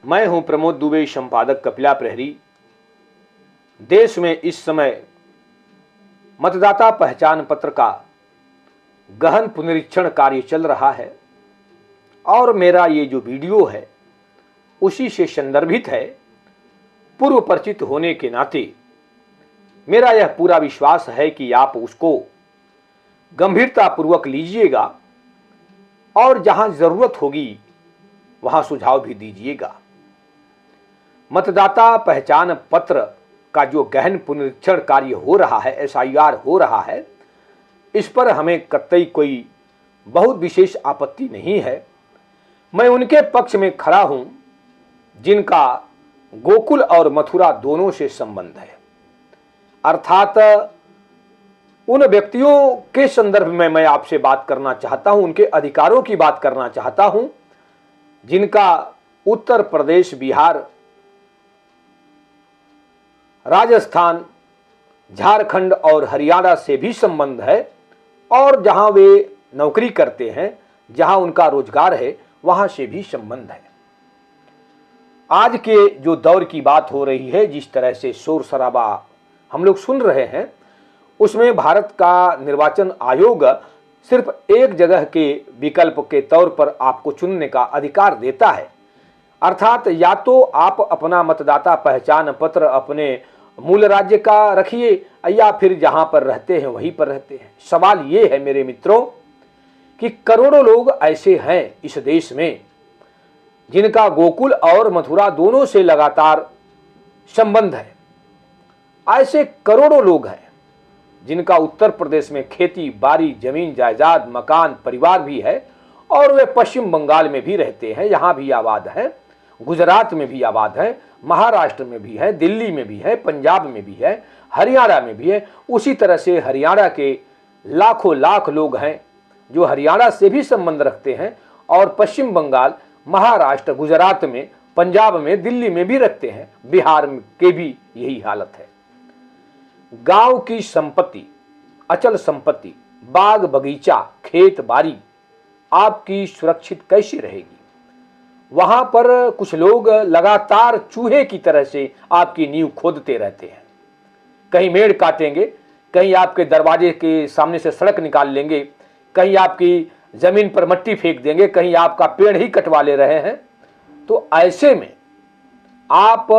मैं हूं प्रमोद दुबे, संपादक कपिला प्रहरी। देश में इस समय मतदाता पहचान पत्र का गहन पुनरीक्षण कार्य चल रहा है और मेरा ये जो वीडियो है उसी से संदर्भित है। पूर्व परिचित होने के नाते मेरा यह पूरा विश्वास है कि आप उसको गंभीरतापूर्वक लीजिएगा और जहां जरूरत होगी वहां सुझाव भी दीजिएगा। मतदाता पहचान पत्र का जो गहन पुनरीक्षण कार्य हो रहा है, SIR हो रहा है, इस पर हमें कतई कोई बहुत विशेष आपत्ति नहीं है। मैं उनके पक्ष में खड़ा हूं जिनका गोकुल और मथुरा दोनों से संबंध है, अर्थात उन व्यक्तियों के संदर्भ में मैं आपसे बात करना चाहता हूं, उनके अधिकारों की बात करना चाहता हूं जिनका उत्तर प्रदेश, बिहार, राजस्थान, झारखंड और हरियाणा से भी संबंध है और जहां वे नौकरी करते हैं, जहां उनका रोजगार है, वहां से भी संबंध है। आज के जो दौर की बात हो रही है, जिस तरह से शोर शराबा हम लोग सुन रहे हैं, उसमें भारत का निर्वाचन आयोग सिर्फ एक जगह के विकल्प के तौर पर आपको चुनने का अधिकार देता है, अर्थात या तो आप अपना मतदाता पहचान पत्र अपने मूल राज्य का रखिए या फिर जहां पर रहते हैं वहीं पर रहते हैं। सवाल ये है मेरे मित्रों कि करोड़ों लोग ऐसे हैं इस देश में जिनका गोकुल और मथुरा दोनों से लगातार संबंध है। ऐसे करोड़ों लोग हैं जिनका उत्तर प्रदेश में खेती बाड़ी, जमीन जायदाद, मकान, परिवार भी है और वे पश्चिम बंगाल में भी रहते हैं, यहाँ भी आबाद है, गुजरात में भी आबाद है, महाराष्ट्र में भी है, दिल्ली में भी है, पंजाब में भी है, हरियाणा में भी है। उसी तरह से हरियाणा के लाखों लाख लोग हैं जो हरियाणा से भी संबंध रखते हैं और पश्चिम बंगाल, महाराष्ट्र, गुजरात में, पंजाब में, दिल्ली में भी रखते हैं। बिहार के भी यही हालत है। गांव की संपत्ति, अचल संपत्ति, बाग बगीचा, खेत बाड़ी आपकी सुरक्षित कैसी रहेगी? वहां पर कुछ लोग लगातार चूहे की तरह से आपकी नींव खोदते रहते हैं। कहीं मेड़ काटेंगे, कहीं आपके दरवाजे के सामने से सड़क निकाल लेंगे, कहीं आपकी जमीन पर मट्टी फेंक देंगे, कहीं आपका पेड़ ही कटवा ले रहे हैं। तो ऐसे में आप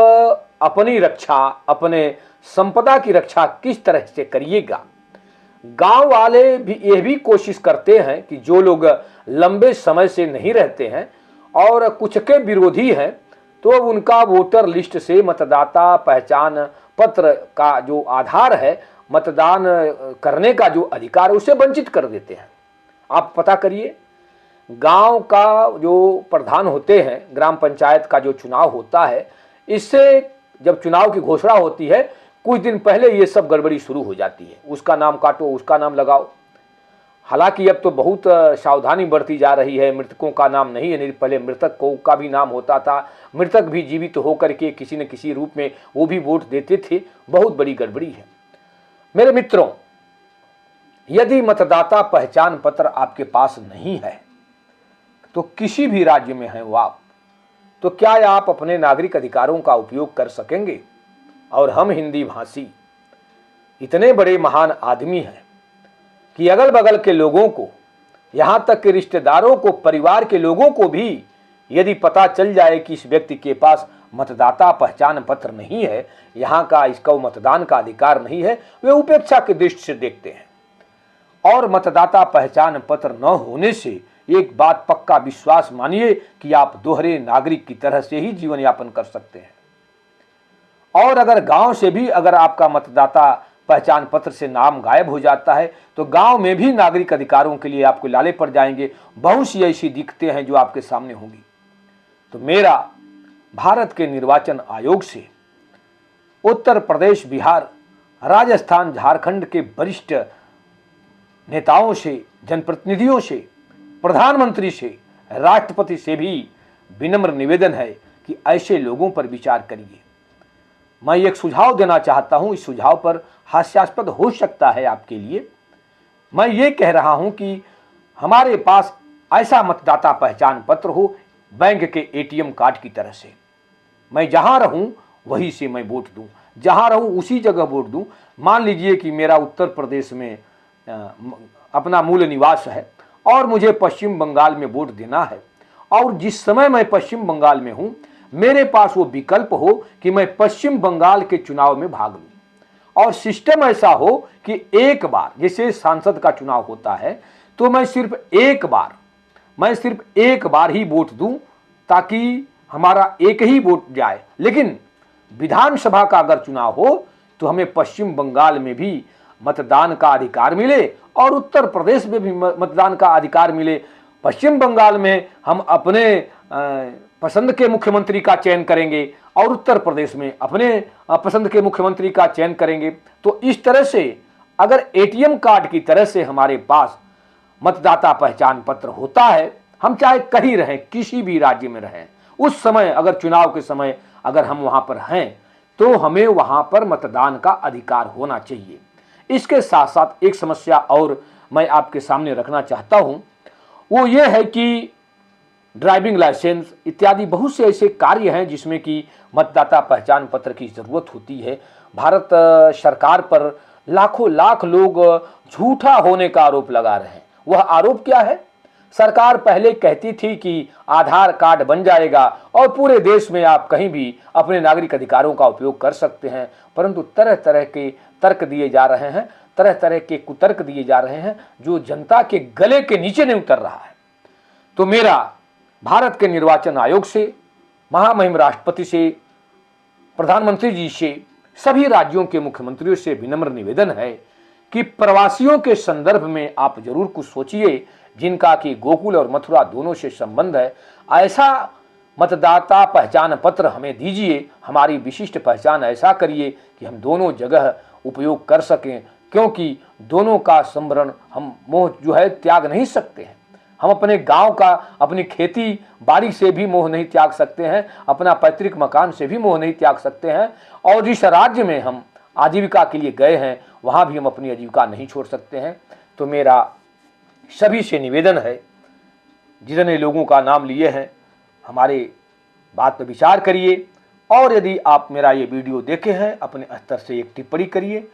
अपनी रक्षा, अपने संपदा की रक्षा किस तरह से करिएगा? गांव वाले भी यह भी कोशिश करते हैं कि जो लोग लंबे समय से नहीं रहते हैं और कुछ के विरोधी हैं, तो उनका वोटर लिस्ट से मतदाता पहचान पत्र का जो आधार है, मतदान करने का जो अधिकार, उसे वंचित कर देते हैं। आप पता करिए, गांव का जो प्रधान होते हैं, ग्राम पंचायत का जो चुनाव होता है, इससे जब चुनाव की घोषणा होती है कुछ दिन पहले ये सब गड़बड़ी शुरू हो जाती है। उसका नाम काटो, उसका नाम लगाओ। हालांकि अब तो बहुत सावधानी बरती जा रही है, मृतकों का नाम नहीं है, नहीं पहले मृतक को का भी नाम होता था, मृतक भी जीवित होकर के किसी न किसी रूप में वो भी वोट देते थे। बहुत बड़ी गड़बड़ी है मेरे मित्रों। यदि मतदाता पहचान पत्र आपके पास नहीं है, तो किसी भी राज्य में है वो आप, तो क्या आप अपने नागरिक अधिकारों का उपयोग कर सकेंगे? और हम हिंदी भाषी इतने बड़े महान आदमी हैं कि अगल बगल के लोगों को, यहाँ तक कि रिश्तेदारों को, परिवार के लोगों को भी यदि पता चल जाए कि इस व्यक्ति के पास मतदाता पहचान पत्र नहीं है, यहाँ का इसका मतदान का अधिकार नहीं है, वे उपेक्षा की दृष्टि से देखते हैं। और मतदाता पहचान पत्र न होने से एक बात पक्का विश्वास मानिए कि आप दोहरे नागरिक की तरह से ही जीवन यापन कर सकते हैं। और अगर गांव से भी अगर आपका मतदाता पहचान पत्र से नाम गायब हो जाता है, तो गांव में भी नागरिक अधिकारों के लिए आपको लाले पड़ जाएंगे। बहुत सी ऐसी दिक्कतें हैं जो आपके सामने होंगी। तो मेरा भारत के निर्वाचन आयोग से उत्तर प्रदेश, बिहार, राजस्थान, झारखंड के वरिष्ठ नेताओं से, जनप्रतिनिधियों से, प्रधानमंत्री से, राष्ट्रपति से भी विनम्र निवेदन है कि ऐसे लोगों पर विचार करिए। मैं एक सुझाव देना चाहता हूं, इस सुझाव पर हास्यास्पद हो सकता है आपके लिए। मैं ये कह रहा हूं कि हमारे पास ऐसा मतदाता पहचान पत्र हो बैंक के ATM कार्ड की तरह से, मैं जहाँ रहूँ वहीं से मैं वोट दूँ, जहाँ रहूँ उसी जगह वोट दूँ। मान लीजिए कि मेरा उत्तर प्रदेश में अपना मूल निवास है और मुझे पश्चिम बंगाल में वोट देना है, और जिस समय मैं पश्चिम बंगाल में हूँ मेरे पास वो विकल्प हो कि मैं पश्चिम बंगाल के चुनाव में भाग लूँ, और सिस्टम ऐसा हो कि एक बार, जैसे सांसद का चुनाव होता है, तो मैं सिर्फ एक बार ही वोट दूं, ताकि हमारा एक ही वोट जाए। लेकिन विधानसभा का अगर चुनाव हो तो हमें पश्चिम बंगाल में भी मतदान का अधिकार मिले और उत्तर प्रदेश में भी मतदान का अधिकार मिले। पश्चिम बंगाल में हम अपने पसंद के मुख्यमंत्री का चयन करेंगे और उत्तर प्रदेश में अपने पसंद के मुख्यमंत्री का चयन करेंगे। तो इस तरह से अगर एटीएम कार्ड की तरह से हमारे पास मतदाता पहचान पत्र होता है, हम चाहे कहीं रहें, किसी भी राज्य में रहें, उस समय अगर चुनाव के समय अगर हम वहां पर हैं तो हमें वहां पर मतदान का अधिकार होना चाहिए। इसके साथ साथ एक समस्या और मैं आपके सामने रखना चाहता हूं, वो ये है कि ड्राइविंग लाइसेंस इत्यादि बहुत से ऐसे कार्य हैं जिसमें कि मतदाता पहचान पत्र की ज़रूरत होती है। भारत सरकार पर लाखों लाख लोग झूठा होने का आरोप लगा रहे हैं। वह आरोप क्या है? सरकार पहले कहती थी कि आधार कार्ड बन जाएगा और पूरे देश में आप कहीं भी अपने नागरिक अधिकारों का उपयोग कर सकते हैं, परंतु तरह तरह के तर्क दिए जा रहे हैं, तरह तरह के कुतर्क दिए जा रहे हैं जो जनता के गले के नीचे नहीं उतर रहा है। तो मेरा भारत के निर्वाचन आयोग से, महामहिम राष्ट्रपति से, प्रधानमंत्री जी से, सभी राज्यों के मुख्यमंत्रियों से विनम्र निवेदन है कि प्रवासियों के संदर्भ में आप जरूर कुछ सोचिए, जिनका कि गोकुल और मथुरा दोनों से संबंध है। ऐसा मतदाता पहचान पत्र हमें दीजिए, हमारी विशिष्ट पहचान ऐसा करिए कि हम दोनों जगह उपयोग कर सकें, क्योंकि दोनों का संवरण हम मोह जो है त्याग नहीं सकते हैं। हम अपने गांव का, अपनी खेती बाड़ी से भी मोह नहीं त्याग सकते हैं, अपना पैतृक मकान से भी मोह नहीं त्याग सकते हैं, और जिस राज्य में हम आजीविका के लिए गए हैं वहाँ भी हम अपनी आजीविका नहीं छोड़ सकते हैं। तो मेरा सभी से निवेदन है, जितने लोगों का नाम लिए हैं, हमारे बात पर विचार करिए, और यदि आप मेरा ये वीडियो देखे हैं अपने स्तर से एक टिप्पणी करिए।